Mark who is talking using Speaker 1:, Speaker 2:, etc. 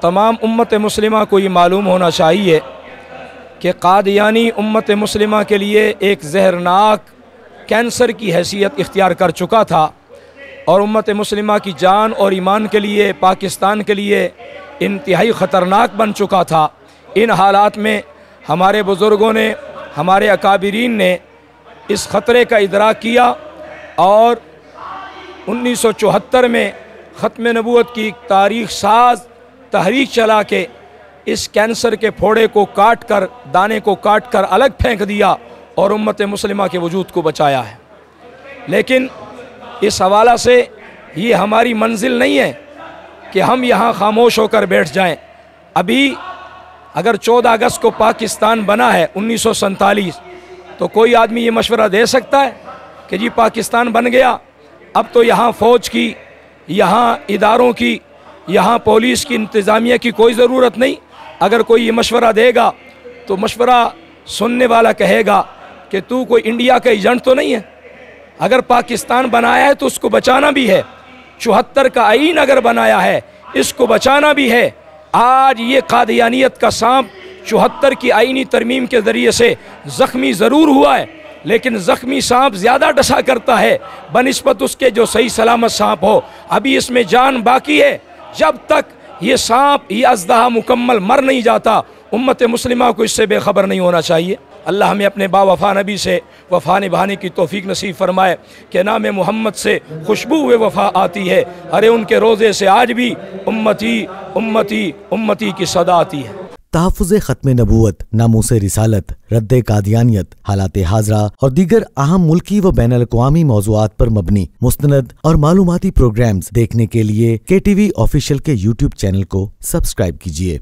Speaker 1: तमाम उम्मत मुस्लिमा को ये मालूम होना चाहिए कि कादियानी उम्मत मुस्लिमा के लिए एक जहरनाक कैंसर की हैसियत इख्तियार कर चुका था और उम्मत मुस्लिमा की जान और ईमान के लिए, पाकिस्तान के लिए इंतहाई ख़तरनाक बन चुका था। इन हालात में हमारे बुज़ुर्गों ने, हमारे अकाबिरीन ने इस ख़तरे का इदराक किया और 1974 में ख़त्म नबूवत की तारीख़ साज तहरीक चला के इस कैंसर के फोड़े को काट कर, दाने को काट कर अलग फेंक दिया और उम्मत मुस्लिमा के वजूद को बचाया है। लेकिन इस हवाला से ये हमारी मंजिल नहीं है कि हम यहाँ खामोश होकर बैठ जाएं। अभी अगर 14 अगस्त को पाकिस्तान बना है 1947, तो कोई आदमी ये मशवरा दे सकता है कि जी पाकिस्तान बन गया, अब तो यहाँ फ़ौज की, यहाँ इदारों की, यहाँ पुलिस की, इंतज़ामिया की कोई ज़रूरत नहीं। अगर कोई ये मशवरा देगा तो मशवरा सुनने वाला कहेगा कि तू कोई इंडिया का एजेंट तो नहीं है। अगर पाकिस्तान बनाया है तो उसको बचाना भी है। 74 का आईन अगर बनाया है, इसको बचाना भी है। आज ये कादियानियत का सांप 74 की आईनी तरमीम के ज़रिए से ज़ख्मी ज़रूर हुआ है, लेकिन ज़ख्मी सांप ज़्यादा डसा करता है बनिस्बत उसके जो सही सलामत सांप हो। अभी इसमें जान बाकी है। जब तक ये सांप, ये अज़दहा मुकम्मल मर नहीं जाता, उम्मत मुस्लिमा को इससे बेखबर नहीं होना चाहिए। अल्लाह हमें अपने बावफ़ा नबी से वफ़ा निभाने की तौफ़ीक नसीब फरमाए कि नाम मोहम्मद से खुशबू व वफ़ा आती है। अरे उनके रोज़े से आज भी उम्मती उम्मती उम्मती की सदा आती है।
Speaker 2: तहफ़्फ़ुज़ ख़त्म नबूवत, नामूस रिसालत, रद्द कादियानियत, हालात हाज़रा और दीगर अहम मुल्की व बैनुल अक़वामी मौज़ूआत पर मबनी मुस्तनद और मालूमाती प्रोग्राम्स देखने के लिए KTV ऑफिशियल के YouTube चैनल को सब्सक्राइब कीजिए।